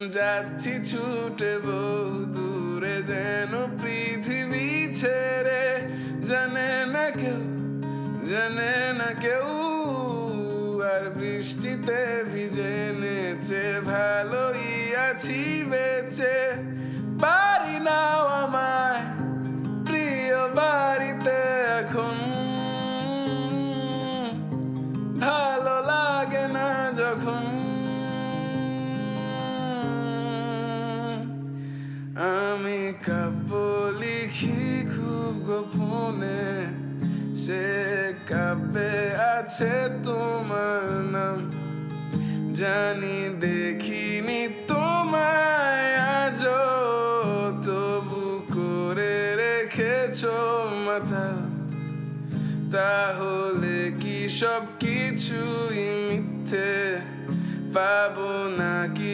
যাচ্ছি ছুটে বহু দূরে, যেন পৃথিবী ছেড়ে। জানে না কেউ, জানে না কেউ, আর বৃষ্টিতে ভিজে নেচে ভালোই আছি বেঁচে। পারি নাও আমায় প্রিয় বাড়িতে এখন, ভালো লাগে না যখন। আমি কাব্য লিখি খুব গোপনে, সে কাব্যে আছে তোমার নাম। জানি দেখিনি তোমায় আজও, তবু করে রেখেছো মাথা। তাহলে কি সব কিছুই মিথ্যে? পাবো নাকি